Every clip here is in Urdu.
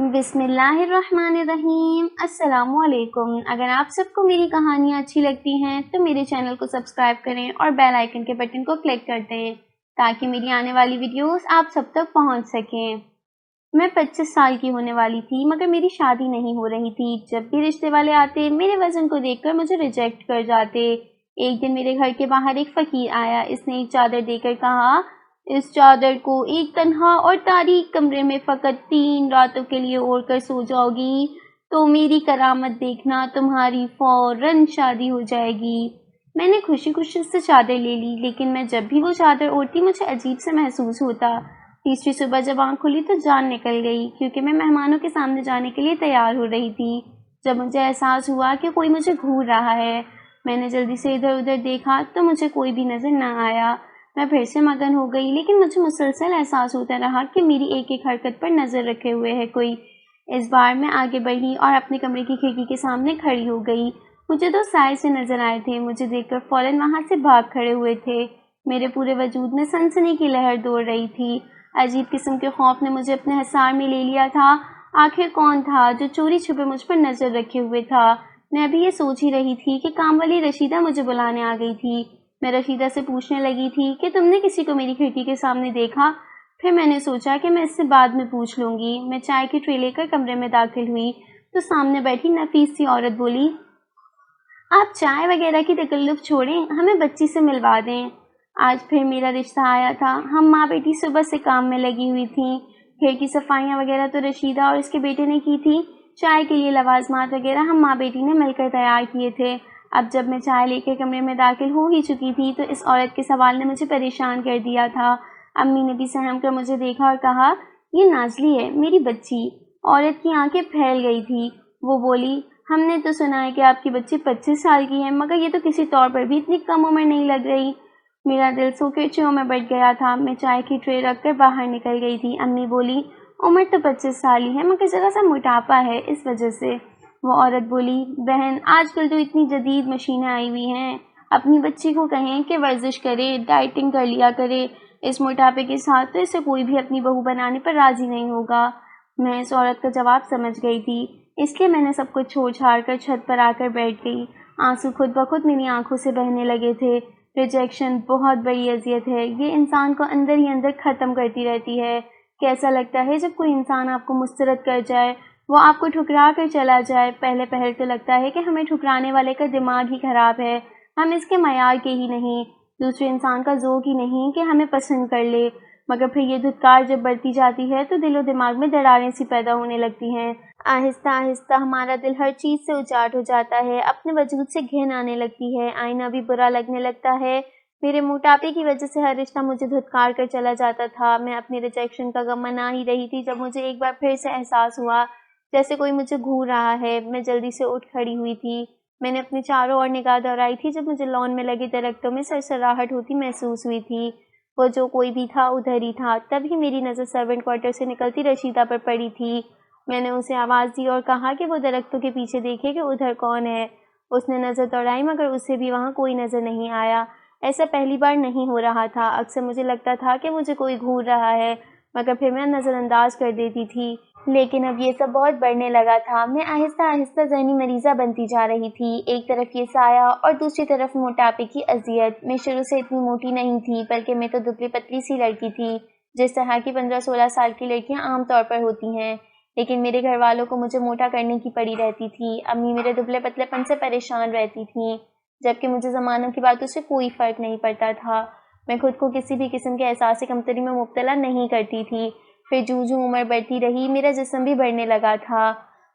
بسم اللہ الرحمن الرحیم۔ السلام علیکم۔ اگر آپ سب کو میری کہانیاں اچھی لگتی ہیں تو میرے چینل کو سبسکرائب کریں اور بیل آئیکن کے بٹن کو کلک کر دیں تاکہ میری آنے والی ویڈیوز آپ سب تک پہنچ سکیں۔ میں 25 سال کی ہونے والی تھی مگر میری شادی نہیں ہو رہی تھی۔ جب بھی رشتے والے آتے میرے وزن کو دیکھ کر مجھے ریجیکٹ کر جاتے۔ ایک دن میرے گھر کے باہر ایک فقیر آیا۔ اس نے ایک چادر دے کر کہا، اس چادر کو ایک تنہا اور تاریک کمرے میں فقط 3 راتوں کے لیے اوڑھ کر سو جاؤ گی تو میری کرامت دیکھنا، تمہاری فوراً شادی ہو جائے گی۔ میں نے خوشی خوشی سے چادر لے لی، لیکن میں جب بھی وہ چادر اوڑھتی مجھے عجیب سے محسوس ہوتا۔ تیسری صبح جب آنکھ کھلی تو جان نکل گئی، کیونکہ میں مہمانوں کے سامنے جانے کے لیے تیار ہو رہی تھی جب مجھے احساس ہوا کہ کوئی مجھے گھور رہا ہے۔ میں نے جلدی سے ادھر ادھر دیکھا تو مجھے کوئی بھی نظر نہ آیا۔ میں پھر سے مگن ہو گئی، لیکن مجھے مسلسل احساس ہوتا رہا کہ میری ایک ایک حرکت پر نظر رکھے ہوئے ہے کوئی۔ اس بار میں آگے بڑھی اور اپنے کمرے کی کھڑکی کے سامنے کھڑی ہو گئی۔ مجھے 2 سائے سے نظر آئے تھے، مجھے دیکھ کر فوراً وہاں سے بھاگ کھڑے ہوئے تھے۔ میرے پورے وجود میں سنسنی کی لہر دوڑ رہی تھی۔ عجیب قسم کے خوف نے مجھے اپنے حصار میں لے لیا تھا۔ آخر کون تھا جو چوری چھپے مجھ پر نظر رکھے ہوئے تھا؟ میں ابھی یہ سوچ ہی رہی تھی کہ کام والی رشیدہ مجھے بلانے آ گئی تھی۔ میں رشیدہ سے پوچھنے لگی تھی کہ تم نے کسی کو میری کھڑکی کے سامنے دیکھا؟ پھر میں نے سوچا کہ میں اس سے بعد میں پوچھ لوں گی۔ میں چائے کی ٹرے لے کر کمرے میں داخل ہوئی تو سامنے بیٹھی نفیس سی عورت بولی، آپ چائے وغیرہ کی تکلف چھوڑیں، ہمیں بچی سے ملوا دیں۔ آج پھر میرا رشتہ آیا تھا۔ ہم ماں بیٹی صبح سے کام میں لگی ہوئی تھیں۔ گھر کی صفائیاں وغیرہ تو رشیدہ اور اس کے بیٹے نے کی تھی۔ چائے کے لیے لوازمات وغیرہ ہم ماں بیٹی نے مل کر تیار کیے تھے۔ اب جب میں چائے لے کے کمرے میں داخل ہو ہی چکی تھی تو اس عورت کے سوال نے مجھے پریشان کر دیا تھا۔ امی نے بھی سہم کر مجھے دیکھا اور کہا، یہ نازلی ہے، میری بچی۔ عورت کی آنکھیں پھیل گئی تھی۔ وہ بولی، ہم نے تو سنا ہے کہ آپ کی بچی 25 سال کی ہے، مگر یہ تو کسی طور پر بھی اتنی کم عمر نہیں لگ رہی۔ میرا دل سوکھچیوں میں بٹ گیا تھا۔ میں چائے کی ٹرے رکھ کر باہر نکل گئی تھی۔ امی بولی، عمر تو 25 سال ہی ہے مگر ذرا سا موٹاپا ہے اس وجہ سے۔ وہ عورت بولی، بہن آج کل تو اتنی جدید مشینیں آئی ہوئی ہیں، اپنی بچی کو کہیں کہ ورزش کرے، ڈائٹنگ کر لیا کرے، اس موٹاپے کے ساتھ تو اسے کوئی بھی اپنی بہو بنانے پر راضی نہیں ہوگا۔ میں اس عورت کا جواب سمجھ گئی تھی، اس لیے میں نے سب کچھ چھوڑ چھاڑ کر چھت پر آ کر بیٹھ گئی۔ آنسو خود بخود میری آنکھوں سے بہنے لگے تھے۔ ریجیکشن بہت بڑی اذیت ہے، یہ انسان کو اندر ہی اندر ختم کرتی رہتی ہے۔ کیسا لگتا ہے جب کوئی انسان آپ کو مسترد کر جائے، وہ آپ کو ٹھکرا کر چلا جائے۔ پہلے پہل تو لگتا ہے کہ ہمیں ٹھکرانے والے کا دماغ ہی خراب ہے، ہم اس کے معیار کے ہی نہیں، دوسرے انسان کا ذوق ہی نہیں کہ ہمیں پسند کر لے۔ مگر پھر یہ دھتکار جب بڑھتی جاتی ہے تو دل و دماغ میں دراریں سی پیدا ہونے لگتی ہیں۔ آہستہ آہستہ ہمارا دل ہر چیز سے اچاٹ ہو جاتا ہے، اپنے وجود سے گھن آنے لگتی ہے، آئینہ بھی برا لگنے لگتا ہے۔ میرے موٹاپے کی وجہ سے ہر رشتہ مجھے دھتکار کر چلا جاتا تھا۔ میں اپنی ریجیکشن کا غم منا ہی رہی تھی جب مجھے ایک بار پھر سے احساس ہوا جیسے کوئی مجھے گھور رہا ہے۔ میں جلدی سے اٹھ کھڑی ہوئی تھی۔ میں نے اپنی چاروں اور نگاہ دوڑائی تھی جب مجھے لان میں لگے درختوں میں سرسراہٹ ہوتی محسوس ہوئی تھی۔ وہ جو کوئی بھی تھا ادھر ہی تھا۔ تبھی میری نظر سرونٹ کوارٹر سے نکلتی رشیدہ پر پڑی تھی۔ میں نے اسے آواز دی اور کہا کہ وہ درختوں کے پیچھے دیکھے کہ ادھر کون ہے۔ اس نے نظر دوڑائی مگر اسے بھی وہاں کوئی نظر نہیں آیا۔ ایسا پہلی بار نہیں ہو رہا تھا، اکثر مجھے لگتا تھا کہ مجھے کوئی گھور رہا ہے مگر پھر میں نظر انداز کر دیتی تھی۔ لیکن اب یہ سب بہت بڑھنے لگا تھا۔ میں آہستہ آہستہ ذہنی مریضہ بنتی جا رہی تھی، ایک طرف یہ سایہ اور دوسری طرف موٹاپے کی اذیت۔ میں شروع سے اتنی موٹی نہیں تھی، بلکہ میں تو دبلی پتلی سی لڑکی تھی، جس طرح کی 15-16 سال کی لڑکیاں عام طور پر ہوتی ہیں۔ لیکن میرے گھر والوں کو مجھے موٹا کرنے کی پڑی رہتی تھی۔ امی میرے دبلے پتلے پن سے پریشان رہتی تھیں، جبکہ مجھے زمانوں کی باتوں سے کوئی فرق نہیں پڑتا تھا۔ میں خود کو کسی بھی قسم کے احساس کمتری میں مبتلا نہیں کرتی تھی۔ پھر جوں عمر بڑھتی رہی میرا جسم بھی بڑھنے لگا تھا۔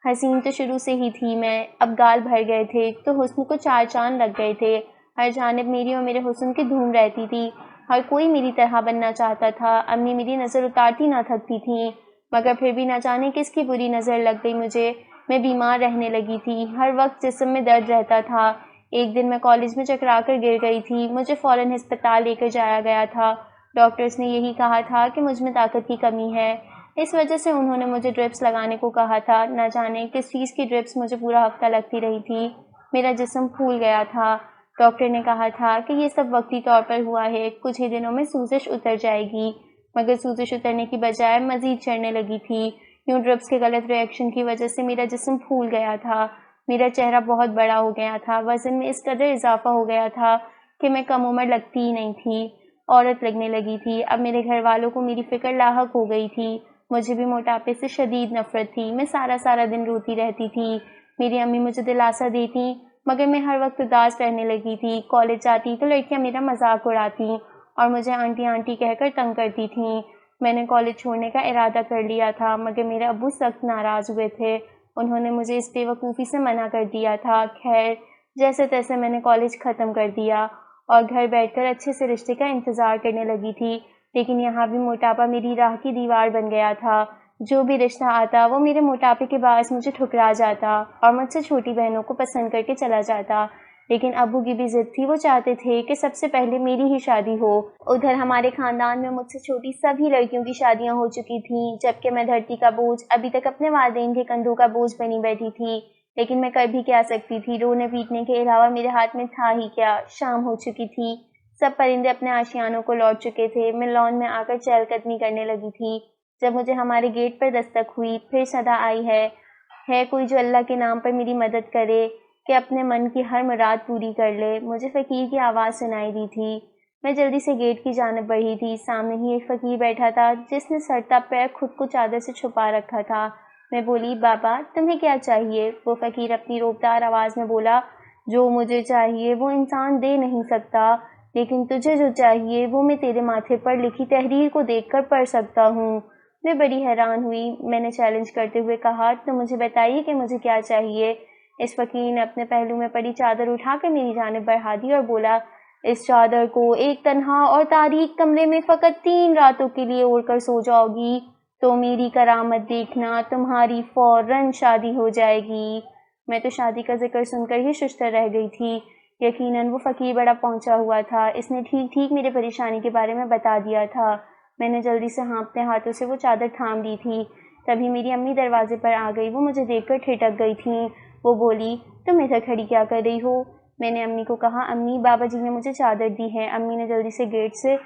حسین تو شروع سے ہی تھی میں، اب گال بھر گئے تھے تو حسن کو 4 چاند لگ گئے تھے۔ ہر جانب میری اور میرے حسن کی دھوم رہتی تھی، ہر کوئی میری طرح بننا چاہتا تھا۔ امی میری نظر اتارتی نہ تھکتی تھیں، مگر پھر بھی نہ جانے کس کی بری نظر لگ گئی مجھے۔ میں بیمار رہنے لگی تھی، ہر وقت جسم میں درد رہتا تھا۔ ایک دن میں کالج میں چکرا کر گر گئی تھی، مجھے فوراً ہسپتال لے کر جایا گیا تھا۔ ڈاکٹرز نے یہی کہا تھا کہ مجھ میں طاقت کی کمی ہے، اس وجہ سے انہوں نے مجھے ڈرپس لگانے کو کہا تھا۔ نہ جانے کس چیز کی ڈرپس مجھے پورا ہفتہ لگتی رہی تھی، میرا جسم پھول گیا تھا۔ ڈاکٹر نے کہا تھا کہ یہ سب وقتی طور پر ہوا ہے، کچھ ہی دنوں میں سوزش اتر جائے گی، مگر سوزش اترنے کی بجائے مزید چڑھنے لگی تھی۔ یوں ڈرپس کے غلط ریئیکشن کی وجہ سے میرا جسم پھول گیا تھا، میرا چہرہ بہت بڑا ہو گیا تھا، وزن میں اس قدر اضافہ ہو گیا تھا کہ میں کم عمر لگتی ہی نہیں تھی، عورت لگنے لگی تھی۔ اب میرے گھر والوں کو میری فکر لاحق ہو گئی تھی، مجھے بھی موٹاپے سے شدید نفرت تھی، میں سارا دن روتی رہتی تھی۔ میری امی مجھے دلاسا دیتی مگر میں ہر وقت اداس رہنے لگی تھی۔ کالج جاتی تو لڑکیاں میرا مذاق اڑاتی اور مجھے آنٹی آنٹی کہہ کر تنگ کرتی تھیں۔ میں نے کالج چھوڑنے کا ارادہ کر لیا تھا مگر میرے ابو سخت ناراض ہوئے تھے، انہوں نے مجھے اس بے وقوفی سے منع کر دیا تھا۔ خیر جیسے تیسے میں نے کالج ختم کر دیا اور گھر بیٹھ کر اچھے سے رشتے کا انتظار کرنے لگی تھی، لیکن یہاں بھی موٹاپا میری راہ کی دیوار بن گیا تھا۔ جو بھی رشتہ آتا وہ میرے موٹاپے کے باعث مجھے ٹھکرا جاتا اور مجھ سے چھوٹی بہنوں کو پسند کر کے چلا جاتا، لیکن ابو کی بھی ضد تھی، وہ چاہتے تھے کہ سب سے پہلے میری ہی شادی ہو۔ ادھر ہمارے خاندان میں مجھ سے چھوٹی سبھی لڑکیوں کی شادیاں ہو چکی تھیں، جبکہ میں دھرتی کا بوجھ ابھی تک اپنے والدین کے کندھوں کا بوجھ بنی بیٹھی تھی، لیکن میں کر بھی کیا سکتی تھی، رونے پیٹنے کے علاوہ میرے ہاتھ میں تھا ہی کیا۔ شام ہو چکی تھی، سب پرندے اپنے آشیانوں کو لوٹ چکے تھے، میں لان میں آ کر چہل قدمی کرنے لگی تھی جب مجھے ہمارے گیٹ پر دستک ہوئی۔ پھر صدا آئی ہے کوئی جو اللہ کے نام پر میری مدد کرے کہ اپنے من کی ہر مراد پوری کر لے۔ مجھے فقیر کی آواز سنائی دی تھی، میں جلدی سے گیٹ کی جانب بڑھی تھی، سامنے ہی ایک فقیر بیٹھا تھا جس نے سر تا پیر خود کو چادر سے چھپا رکھا تھا۔ میں بولی، بابا تمہیں کیا چاہیے؟ وہ فقیر اپنی روبدار آواز میں بولا، جو مجھے چاہیے وہ انسان دے نہیں سکتا، لیکن تجھے جو چاہیے وہ میں تیرے ماتھے پر لکھی تحریر کو دیکھ کر پڑھ سکتا ہوں۔ میں بڑی حیران ہوئی، میں نے چیلنج کرتے ہوئے کہا، تو مجھے بتائیے کہ مجھے کیا چاہیے؟ اس فقیر نے اپنے پہلو میں پڑی چادر اٹھا کر میری جانب بڑھا دی اور بولا، اس چادر کو ایک تنہا اور تاریک کمرے میں فقط 3 راتوں کے لیے اوڑھ کر سو جاؤ گی تو میری کرامت دیکھنا، تمہاری فوراً شادی ہو جائے گی۔ میں تو شادی کا ذکر سن کر ہی ششتر رہ گئی تھی۔ یقیناً وہ فقیر بڑا پہنچا ہوا تھا، اس نے ٹھیک میرے پریشانی کے بارے میں بتا دیا تھا۔ میں نے جلدی سے ہانپتے ہاتھوں سے وہ چادر تھام لی تھی، تبھی میری امی دروازے پر آ گئی، وہ مجھے دیکھ کر ٹھٹک گئی تھیں۔ وہ بولی، تم ادھر کھڑی کیا کر رہی ہو؟ میں نے امی کو کہا، امی بابا جی نے مجھے چادر دی ہے۔ امی نے جلدی سے گیٹ سے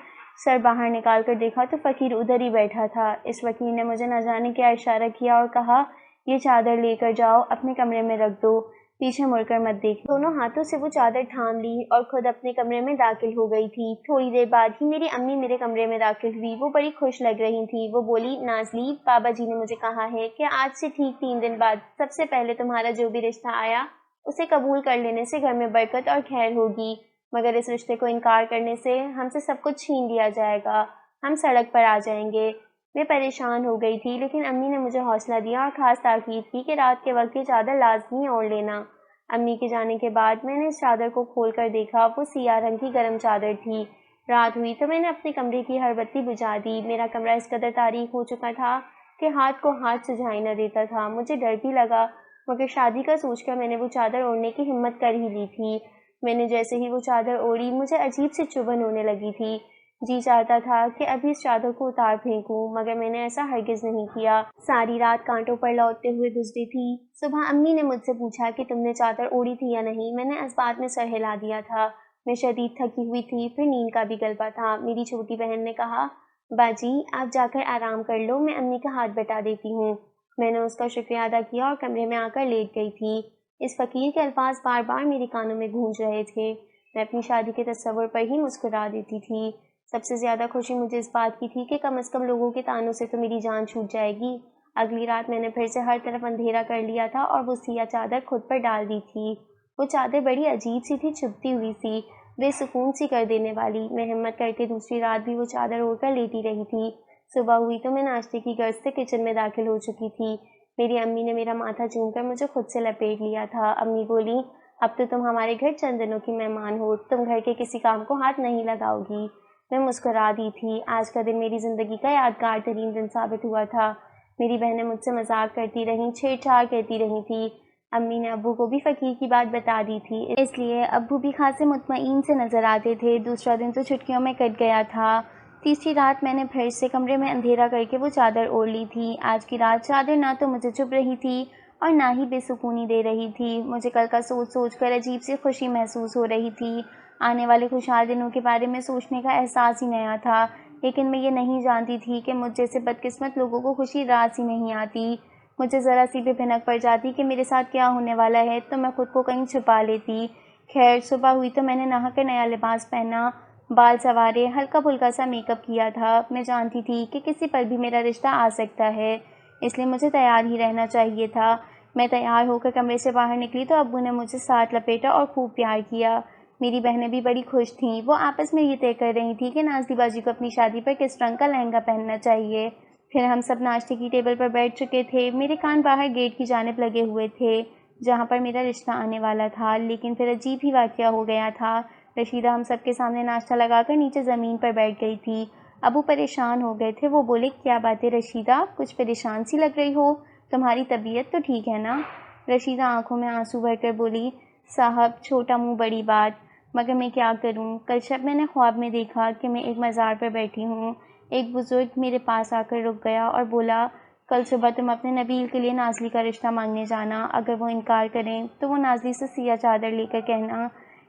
سر باہر نکال کر دیکھا تو فقیر ادھر ہی بیٹھا تھا۔ اس فقیر نے مجھے نہ جانے کیا اشارہ کیا اور کہا، یہ چادر لے کر جاؤ، اپنے کمرے میں رکھ دو، پیچھے مڑ کر مت دیکھ۔ دونوں ہاتھوں سے وہ چادر تھام لی اور خود اپنے کمرے میں داخل ہو گئی تھی۔ تھوڑی دیر بعد ہی میری امی میرے کمرے میں داخل ہوئی، وہ بڑی خوش لگ رہی تھی۔ وہ بولی، نازلی بابا جی نے مجھے کہا ہے کہ آج سے ٹھیک 3 دن بعد سب سے پہلے تمہارا جو بھی رشتہ آیا اسے قبول کر لینے سے گھر میں برکت اور خیر ہوگی، مگر اس رشتے کو انکار کرنے سے ہم سے سب کچھ چھین لیا جائے گا، ہم سڑک پر آ جائیں گے۔ میں پریشان ہو گئی تھی، لیکن امی نے مجھے حوصلہ دیا اور خاص تاکید کی کہ رات کے وقت یہ چادر لازمی اوڑھ لینا۔ امی کے جانے کے بعد میں نے اس چادر کو کھول کر دیکھا، وہ سیاہ رنگ کی گرم چادر تھی۔ رات ہوئی تو میں نے اپنے کمرے کی ہر بتی بجھا دی۔ میرا کمرہ اس قدر تاریک ہو چکا تھا کہ ہاتھ کو ہاتھ سجھائی نہ دیتا تھا۔ مجھے ڈر بھی لگا، مگر شادی کا سوچ کر میں نے وہ چادر اوڑھنے کی ہمت کر ہی لی تھی۔ میں نے جیسے ہی وہ چادر اوڑھی مجھے عجیب سی چبھن ہونے لگی تھی، جی چاہتا تھا کہ ابھی اس چادر کو اتار پھینکوں، مگر میں نے ایسا ہرگز نہیں کیا۔ ساری رات کانٹوں پر لوٹتے ہوئے گزری تھی۔ صبح امی نے مجھ سے پوچھا کہ تم نے چادر اوڑھی تھی یا نہیں۔ میں نے اس بات میں سر ہلا دیا تھا، میں شدید تھکی ہوئی تھی، پھر نیند کا بھی غلبہ تھا۔ میری چھوٹی بہن نے کہا، باجی آپ جا کر آرام کر لو، میں امی کا ہاتھ بٹا دیتی ہوں۔ میں نے اس کا شکریہ ادا کیا اور کمرے میں آ کر لیٹ گئی تھی۔ اس فقیر کے الفاظ بار بار میرے کانوں میں گونج رہے تھے۔ میں اپنی شادی کے تصور پر ہی مسکرا دیتی تھی۔ سب سے زیادہ خوشی مجھے اس بات کی تھی کہ کم از کم لوگوں کے طعنوں سے تو میری جان چھوٹ جائے گی۔ اگلی رات میں نے پھر سے ہر طرف اندھیرا کر لیا تھا اور وہ سیاہ چادر خود پر ڈال دی تھی۔ وہ چادر بڑی عجیب سی تھی، چبھتی ہوئی سی، بے سکون سی کر دینے والی۔ میں ہمت کر کے دوسری رات بھی وہ چادر اوڑھ کر لیٹی رہی تھی۔ صبح ہوئی تو میں ناشتے کی غرض سے کچن میں داخل ہو چکی تھی۔ میری امی نے میرا ماتھا چوم کر مجھے خود سے لپیٹ لیا تھا۔ امی بولی، اب تو تم ہمارے گھر چند دنوں کی مہمان ہو، تم گھر کے کسی کام کو ہاتھ نہیں لگاؤ گی۔ میں مسکرا دی تھی۔ آج کا دن میری زندگی کا یادگار ترین دن ثابت ہوا تھا۔ میری بہنیں مجھ سے مذاق کرتی رہیں، چھیڑ چھاڑ کرتی رہی تھی۔ امی نے ابو کو بھی فقیر کی بات بتا دی تھی، اس لیے ابو بھی خاصے مطمئن سے نظر آتے تھے۔ دوسرا دن تو چھٹکیوں میں کٹ گیا تھا۔ تیسری رات میں نے پھر سے کمرے میں اندھیرا کر کے وہ چادر اوڑھ لی تھی۔ آج کی رات چادر نہ تو مجھے چبھ رہی تھی اور نہ ہی بے سکونی دے رہی تھی۔ مجھے کل کا سوچ سوچ کر عجیب سی خوشی محسوس ہو رہی تھی۔ آنے والے خوشحال دنوں کے بارے میں سوچنے کا احساس ہی نیا تھا۔ لیکن میں یہ نہیں جانتی تھی کہ مجھ جیسے بدقسمت لوگوں کو خوشی راس ہی نہیں آتی۔ مجھے ذرا سی بھی بھنک پڑ جاتی کہ میرے ساتھ کیا ہونے والا ہے تو میں خود کو کہیں چھپا لیتی۔ خیر صبح ہوئی تو میں نے نہا کر نیا لباس پہنا، بال سنوارے، ہلکا پھلکا سا میک اپ کیا تھا۔ میں جانتی تھی کہ کسی پر بھی میرا رشتہ آ سکتا ہے، اس لیے مجھے تیار ہی رہنا چاہیے تھا۔ میں تیار ہو کر کمرے سے باہر نکلی تو ابو نے مجھے ساتھ لپیٹا اور خوب پیار کیا۔ میری بہنیں بھی بڑی خوش تھیں۔ وہ آپس میں یہ طے کر رہی تھیں کہ نازلی باجی کو اپنی شادی پر کس رنگ کا لہنگا پہننا چاہیے۔ پھر ہم سب ناشتے کی ٹیبل پر بیٹھ چکے تھے۔ میرے کان باہر گیٹ کی جانب لگے ہوئے تھے جہاں پر میرا رشتہ آنے والا تھا، لیکن پھر عجیب ہی واقعہ ہو گیا تھا۔ رشیدہ ہم سب کے سامنے ناشتہ لگا کر نیچے زمین پر بیٹھ گئی تھی۔ ابو پریشان ہو گئے تھے۔ وہ بولے، کیا بات ہے رشیدہ، کچھ پریشان سی لگ رہی ہو، تمہاری طبیعت تو ٹھیک ہے نا؟ رشیدہ آنکھوں میں آنسو بھر کر بولی، صاحب چھوٹا منہ بڑی بات، مگر میں کیا کروں؟ کل شب میں نے خواب میں دیکھا کہ میں ایک مزار پر بیٹھی ہوں۔ ایک بزرگ میرے پاس آ کر رک گیا اور بولا، کل صبح تم اپنے نبیل کے لیے نازلی کا رشتہ مانگنے جانا۔ اگر وہ انکار کریں تو وہ نازلی سے سیاہ چادر لے کر کہنا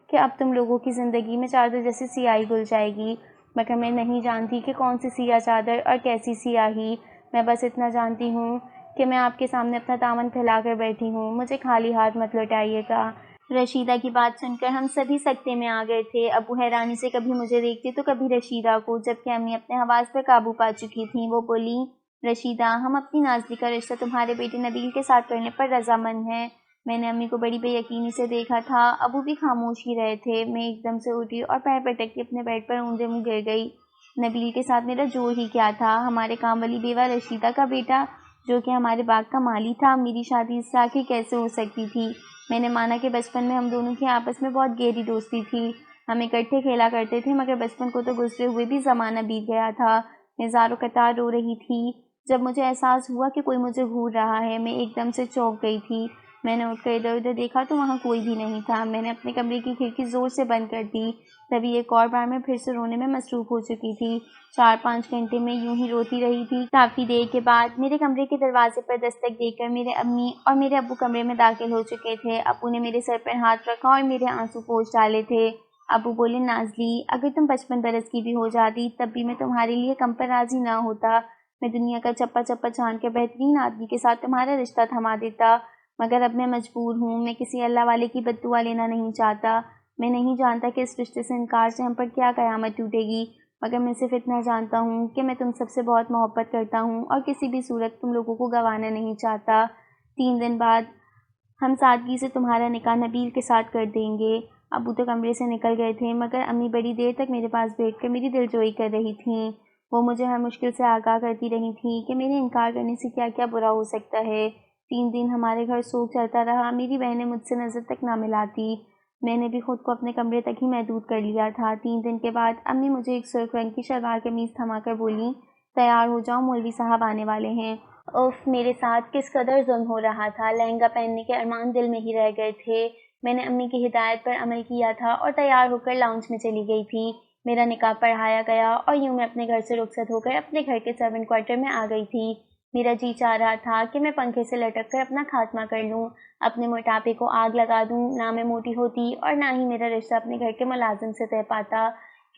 کہ اب تم لوگوں کی زندگی میں چادر جیسی سیاہی گھل جائے گی۔ مگر میں نہیں جانتی کہ کون سی سیاہ چادر اور کیسی سیاہی۔ میں بس اتنا جانتی ہوں کہ میں آپ کے سامنے اپنا دامن پھیلا کر بیٹھی ہوں، مجھے خالی ہاتھ مت لوٹائیے گا۔ رشیدہ کی بات سن کر ہم سبھی سکتے میں آ گئے تھے۔ ابو حیرانی سے کبھی مجھے دیکھتے تو کبھی رشیدہ کو، جبکہ امی اپنے حواس پر قابو پا چکی تھیں۔ وہ بولی، رشیدہ، ہم اپنی نازلی کا رشتہ تمہارے بیٹے نبیل کے ساتھ کرنے پر رضامند ہیں۔ میں نے امی کو بڑی بے یقینی سے دیکھا تھا۔ ابو بھی خاموش ہی رہے تھے۔ میں ایک دم سے اٹھی اور پیر پٹک کے اپنے بیڈ پر اوندے منہ گر گئی۔ نبیل کے ساتھ میرا جوڑ ہی کیا تھا؟ ہمارے کام والی بیوہ رشیدہ کا بیٹا، جو کہ ہمارے باغ کا مالی تھا، میری شادی اس سے آخر کیسے ہو سکتی تھی؟ میں نے مانا کہ بچپن میں ہم دونوں کی آپس میں بہت گہری دوستی تھی، ہم اکٹھے کھیلا کرتے تھے، مگر بچپن کو تو گزرے ہوئے بھی زمانہ بیت گیا تھا۔ میں زاروں قطار رو رہی تھی۔ جب مجھے احساس ہوا کہ کوئی مجھے گھور رہا ہے، میں ایک دم سے چونک گئی تھی۔ میں نے اٹھ کر ادھر ادھر دیکھا تو وہاں کوئی بھی نہیں تھا۔ میں نے اپنے کمرے کی کھڑکی زور سے بند کر دی۔ تبھی ایک اور بار میں پھر سے رونے میں مصروف ہو چکی تھی۔ 4-5 گھنٹے میں یوں ہی روتی رہی تھی۔ کافی دیر کے بعد میرے کمرے کے دروازے پر دستک دے کر میرے امی اور میرے ابو کمرے میں داخل ہو چکے تھے۔ ابو نے میرے سر پر ہاتھ رکھا اور میرے آنسو پوچھ ڈالے تھے۔ ابو بولے، نازلی، اگر تم 55 برس کی بھی ہو جاتی تب بھی میں تمہارے لیے کم پر راضی نہ ہوتا۔ میں دنیا کا چپا چپا جان کے بہترین آدمی کے ساتھ تمہارا رشتہ تھما دیتا، مگر اب میں مجبور ہوں۔ میں کسی اللہ والے کی بد دعا لینا نہیں چاہتا۔ میں نہیں جانتا کہ اس رشتے سے انکار سے ہم پر کیا قیامت ٹوٹے گی، مگر میں صرف اتنا جانتا ہوں کہ میں تم سب سے بہت محبت کرتا ہوں اور کسی بھی صورت تم لوگوں کو گنوانا نہیں چاہتا۔ 3 دن بعد ہم سادگی سے تمہارا نکاح نبیل کے ساتھ کر دیں گے۔ ابو تو کمرے سے نکل گئے تھے، مگر امی بڑی دیر تک میرے پاس بیٹھ کر میری دلجوئی کر رہی تھیں۔ وہ مجھے ہر مشکل سے آگاہ کرتی رہی تھیں کہ میرے انکار کرنے سے کیا کیا برا ہو سکتا ہے۔ 3 دن ہمارے گھر سوگ چلتا رہا۔ میری بہنیں مجھ سے نظر تک نہ ملاتی۔ میں نے بھی خود کو اپنے کمرے تک ہی محدود کر لیا تھا۔ 3 دن کے بعد امی مجھے ایک سرخ رنگ کی شلوار قمیض تھما کر بولی، تیار ہو جاؤ، مولوی صاحب آنے والے ہیں۔ اف، میرے ساتھ کس قدر ظلم ہو رہا تھا۔ لہنگا پہننے کے ارمان دل میں ہی رہ گئے تھے۔ میں نے امی کی ہدایت پر عمل کیا تھا اور تیار ہو کر لاؤنج میں چلی گئی تھی۔ میرا نکاح پڑھایا گیا اور یوں میں اپنے گھر سے رخصت ہو کر اپنے گھر کے سرونٹ کوارٹر میں آ گئی تھی۔ میرا جی چاہ رہا تھا کہ میں پنکھے سے لٹک کر اپنا خاتمہ کر لوں، اپنے موٹاپے کو آگ لگا دوں۔ نہ میں موٹی ہوتی اور نہ ہی میرا رشتہ اپنے گھر کے ملازم سے طے پاتا۔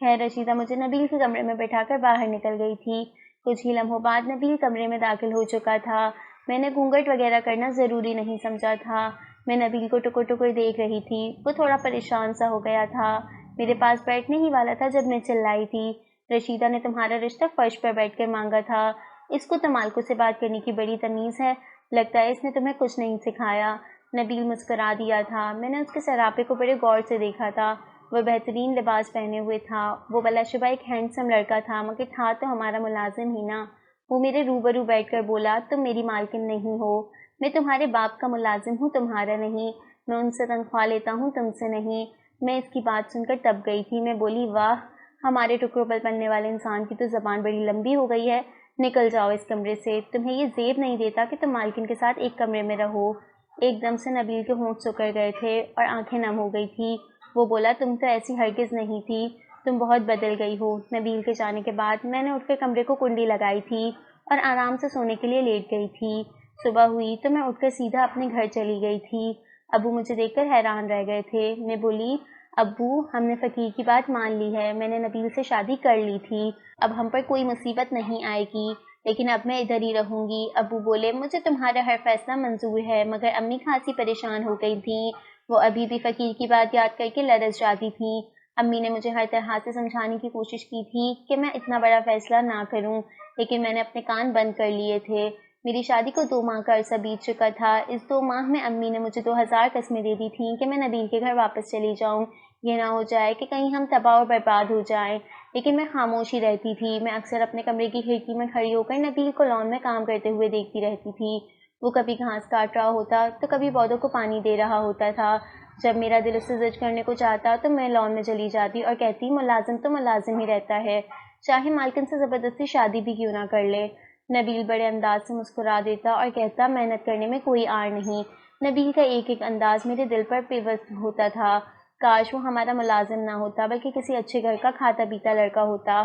خیر رشیدہ مجھے نبیل کے کمرے میں بٹھا کر باہر نکل گئی تھی۔ کچھ ہی لمحوں بعد نبیل کمرے میں داخل ہو چکا تھا۔ میں نے گھونگھٹ وغیرہ کرنا ضروری نہیں سمجھا تھا۔ میں نبیل کو ٹکر ٹکر دیکھ رہی تھی۔ وہ تھوڑا پریشان سا ہو گیا تھا۔ میرے پاس بیٹھنے ہی والا تھا جب میں چلائی تھی، رشیدہ نے تمہارا رشتہ فرش پر بیٹھ کر مانگا تھا۔ اس کو تمالکو سے بات کرنے کی بڑی تمیز ہے، لگتا ہے اس نے تمہیں کچھ نہیں سکھایا۔ نبیل مسکرا دیا تھا۔ میں نے اس کے سراپے کو بڑے غور سے دیکھا تھا۔ وہ بہترین لباس پہنے ہوئے تھا۔ وہ بلا شبہ ایک ہینڈسم لڑکا تھا، مگر تھا تو ہمارا ملازم ہی نا۔ وہ میرے روبرو بیٹھ کر بولا، تم میری مالکن نہیں ہو، میں تمہارے باپ کا ملازم ہوں، تمہارا نہیں۔ میں ان سے تنخواہ لیتا ہوں، تم سے نہیں۔ میں اس کی بات سن کر تب گئی تھی۔ میں بولی، واہ، ہمارے ٹکڑوں پر پلنے والے انسان کی تو زبان بڑی لمبی ہو گئی ہے۔ نکل جاؤ اس کمرے سے، تمہیں یہ زیب نہیں دیتا کہ تم مالکن کے ساتھ ایک کمرے میں رہو۔ ایک دم سے نبیل کے ہونٹ سکڑ گئے تھے اور آنکھیں نم ہو گئی تھی۔ وہ بولا، تم تو ایسی ہرگز نہیں تھی، تم بہت بدل گئی ہو۔ نبیل کے جانے کے بعد میں نے اٹھ کر کمرے کو کنڈی لگائی تھی اور آرام سے سونے کے لیے لیٹ گئی تھی۔ صبح ہوئی تو میں اٹھ کر سیدھا اپنے گھر چلی گئی تھی۔ ابو مجھے دیکھ کر حیران رہ گئے تھے۔ میں بولی، ابو ہم نے فقیر کی بات مان لی ہے، میں نے نبیل سے شادی کر لی تھی، اب ہم پر کوئی مصیبت نہیں آئے گی، لیکن اب میں ادھر ہی رہوں گی۔ ابو بولے مجھے تمہارا ہر فیصلہ منظور ہے، مگر امی خاصی پریشان ہو گئی تھیں، وہ ابھی بھی فقیر کی بات یاد کر کے لرز جاتی تھیں۔ امی نے مجھے ہر طرح سے سمجھانے کی کوشش کی تھی کہ میں اتنا بڑا فیصلہ نہ کروں، لیکن میں نے اپنے کان بند کر لیے تھے۔ میری شادی کو 2 ماہ کا عرصہ بیت چکا تھا، اس 2 ماہ میں امی نے مجھے 2000 قسمیں دے دی تھیں کہ میں نبیل کے گھر واپس چلی جاؤں، یہ نہ ہو جائے کہ کہیں ہم تباہ اور برباد ہو جائیں، لیکن میں خاموش ہی رہتی تھی۔ میں اکثر اپنے کمرے کی کھڑکی میں کھڑی ہو کر نبیل کو لان میں کام کرتے ہوئے دیکھتی رہتی تھی۔ وہ کبھی گھاس کاٹ رہا ہوتا تو کبھی پودوں کو پانی دے رہا ہوتا تھا۔ جب میرا دل اس سے زج کرنے کو چاہتا تو میں لان میں چلی جاتی اور کہتی ملازم تو ملازم ہی رہتا ہے، چاہے مالکن سے زبردستی شادی بھی کیوں نہ کر لے۔ نبیل بڑے انداز سے مسکرا دیتا اور کہتا محنت کرنے میں کوئی آر نہیں۔ نبیل کا ایک ایک انداز میرے دل پر پیوست ہوتا تھا۔ کاش وہ ہمارا ملازم نہ ہوتا بلکہ کسی اچھے گھر کا کھاتا پیتا لڑکا ہوتا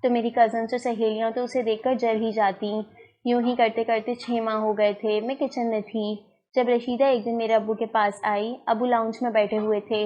تو میری کزنس اور سہیلیاں تو اسے دیکھ کر جل ہی جاتی۔ یوں ہی کرتے کرتے 6 ماہ ہو گئے تھے۔ میں کچن میں تھی جب رشیدہ ایک دن میرے ابو کے پاس آئی۔ ابو لاؤنج میں بیٹھے ہوئے تھے۔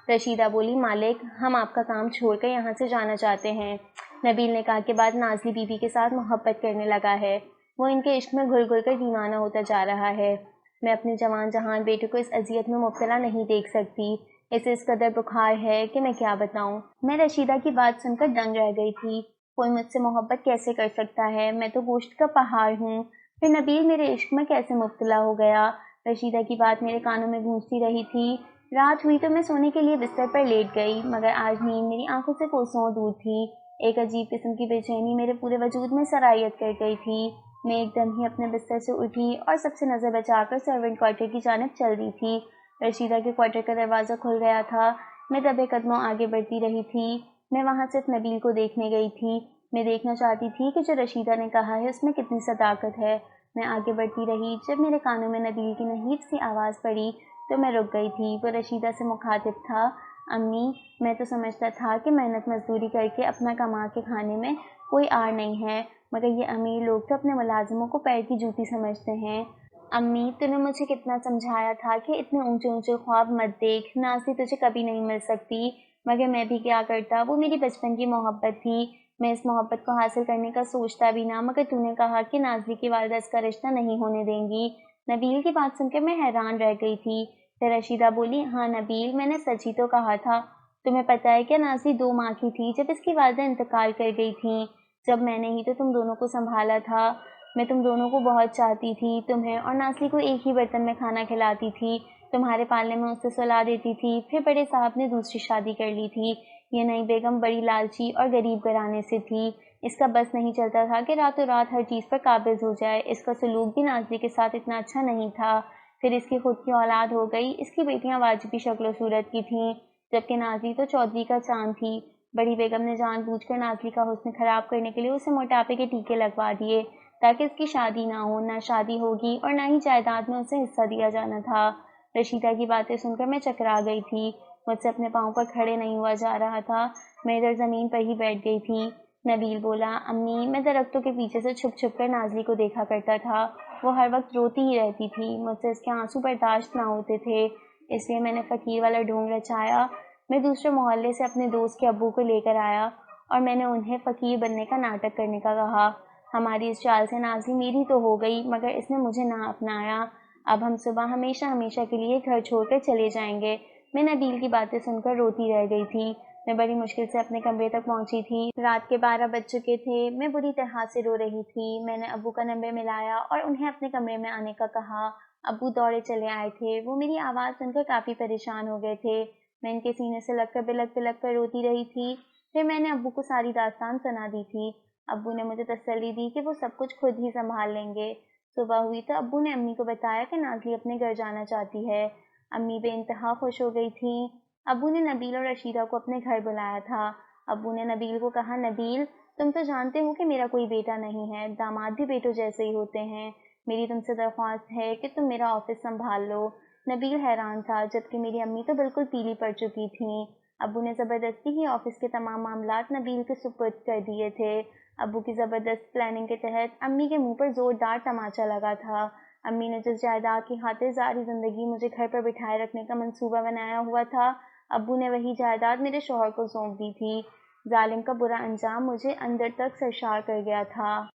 رشیدہ بولی مالک ہم آپ کا کام چھوڑ کر یہاں سے جانا چاہتے ہیں۔ نبیل نے کہا کہ بعد نازلی بی بی کے ساتھ محبت کرنے لگا ہے، وہ ان کے عشق میں گھل گھل کر دیوانہ ہوتا جا رہا ہے۔ میں اپنے جوان جہان بیٹے کو اس اذیت میں مبتلا نہیں دیکھ سکتی، اسے اس قدر بخار ہے کہ میں کیا بتاؤں۔ میں رشیدہ کی بات سن کر دنگ رہ گئی تھی، کوئی مجھ سے محبت کیسے کر سکتا ہے، میں تو گوشت کا پہاڑ ہوں، پھر نبیل میرے عشق میں کیسے مبتلا ہو گیا۔ رشیدہ کی بات میرے کانوں میں گونجتی رہی تھی۔ رات ہوئی تو میں سونے کے لیے بستر پر لیٹ گئی، مگر آج نیند میری آنکھوں سے کوسوں دور تھی۔ ایک عجیب قسم کی بے چینی میرے پورے وجود میں سرایت کر گئی تھی۔ میں ایک دم ہی اپنے بستر سے اٹھی اور سب سے نظر بچا کر سرونٹ کوارٹر کی جانب چل دی تھی۔ رشیدہ کے کوارٹر کا دروازہ کھل گیا تھا۔ میں دبے قدموں آگے بڑھتی رہی تھی۔ میں وہاں صرف نبیل کو دیکھنے گئی تھی۔ میں دیکھنا چاہتی تھی کہ جو رشیدہ نے کہا ہے اس میں کتنی صداقت ہے۔ میں آگے بڑھتی رہی، جب میرے کانوں میں نبیل کی نحیف سی آواز پڑی تو میں رک گئی تھی۔ وہ رشیدہ سے مخاطب تھا، امی میں تو سمجھتا تھا کہ محنت مزدوری کر کے اپنا کما کے کھانے میں کوئی آر نہیں ہے، مگر یہ امیر لوگ تو اپنے ملازموں کو پیر کی جوتی سمجھتے ہیں۔ امی تم نے مجھے کتنا سمجھایا تھا کہ اتنے اونچے اونچے خواب مت دیکھ، نازلی تجھے کبھی نہیں مل سکتی، مگر میں بھی کیا کرتا، وہ میری بچپن کی محبت تھی، میں اس محبت کو حاصل کرنے کا سوچتا بھی نہ، مگر تو نے کہا کہ نازلی کی والدہ اس کا رشتہ نہیں ہونے دیں گی۔ نبیل کی بات سن کر میں حیران رہ گئی تھی۔ پھر رشیدہ بولی ہاں نبیل میں نے سچ ہی تو کہا تھا، تمہیں پتہ ہے کہ نازلی 2 ماہ کی تھی جب اس کی والدہ انتقال کر گئی تھیں، جب میں نے ہی تو تم دونوں کو سنبھالا تھا، میں تم دونوں کو بہت چاہتی تھی، تمہیں اور نازلی کو ایک ہی برتن میں کھانا کھلاتی تھی، تمہارے پالنے میں اسے سلا دیتی تھی۔ پھر بڑے صاحب نے دوسری شادی کر لی تھی، یہ نئی بیگم بڑی لالچی اور غریب گھرانے سے تھی، اس کا بس نہیں چلتا تھا کہ راتوں رات ہر چیز پر قابض ہو جائے، اس کا سلوک بھی نازلی کے ساتھ اتنا اچھا نہیں تھا۔ پھر اس کی خود کی اولاد ہو گئی، اس کی بیٹیاں واجبی شکل و صورت کی تھیں، جبکہ نازلی تو چودھری کا چاند تھی۔ بڑی بیگم نے جان بوجھ کر نازلی کا حسن خراب کرنے کے لیے اسے موٹاپے کے ٹیکے لگوا دیے تاکہ اس کی شادی نہ ہو، نہ شادی ہوگی اور نہ ہی جائیداد میں اسے حصہ دیا جانا تھا۔ رشیدہ کی باتیں سن کر میں چکرا گئی تھی، مجھ سے اپنے پاؤں پر کھڑے نہیں ہوا جا رہا تھا، میں ادھر زمین پر ہی بیٹھ گئی تھی۔ نبیل بولا امی میں درختوں کے پیچھے سے چھپ چھپ کر نازلی کو دیکھا کرتا تھا، وہ ہر وقت روتی ہی رہتی تھی، مجھ سے اس کے آنسو برداشت نہ ہوتے تھے، اس لیے میں نے فقیر والا ڈھونگ رچایا، میں دوسرے محلے سے اپنے دوست کے ابو کو لے کر آیا اور میں نے انہیں فقیر بننے کا ناٹک کرنے کا کہا۔ ہماری اس چال سے نازلی میری تو ہو گئی مگر اس نے مجھے نہ اپنایا، اب ہم صبح ہمیشہ ہمیشہ کے لیے گھر چھوڑ کر چلے جائیں گے۔ میں نبیل کی باتیں سن کر روتی رہ گئی تھی۔ میں بڑی مشکل سے اپنے کمرے تک پہنچی تھی، رات کے 12 بج چکے تھے، میں بری طرح سے رو رہی تھی۔ میں نے ابو کا نمبر ملایا اور انہیں اپنے کمرے میں آنے کا کہا۔ ابو دوڑے چلے آئے تھے، وہ میری آواز سن کر کافی پریشان ہو گئے تھے، میں ان کے سینے سے لگ کر بلک بلک کر روتی رہی تھی۔ پھر میں نے ابو کو ساری داستان سنا دی تھی، ابو نے مجھے تسلی دی کہ وہ سب کچھ خود ہی سنبھال لیں گے۔ صبح ہوئی تو ابو نے امی کو بتایا کہ نازلی اپنے گھر جانا چاہتی ہے، امی بے انتہا خوش ہو گئی تھیں۔ ابو نے نبیل اور رشیدہ کو اپنے گھر بلایا تھا۔ ابو نے نبیل کو کہا نبیل تم تو جانتے ہو کہ میرا کوئی بیٹا نہیں ہے، داماد بھی بیٹوں جیسے ہی ہوتے ہیں، میری تم سے درخواست ہے کہ تم میرا آفس سنبھال لو۔ نبیل حیران تھا، جبکہ میری امی تو بالکل پیلی پڑ چکی تھیں۔ ابو نے زبردستی ہی آفس کے تمام معاملات نبیل کے سپرد کر دیے تھے۔ ابو کی زبردست پلاننگ کے تحت امی کے منہ پر زوردار تماچا لگا تھا۔ امی نے جس جائیداد کی خاطر ساری زندگی مجھے گھر پر بٹھائے رکھنے کا منصوبہ بنایا ہوا تھا، ابو نے وہی جائیداد میرے شوہر کو سونپ دی تھی۔ ظالم کا برا انجام مجھے اندر تک سرشار کر گیا تھا۔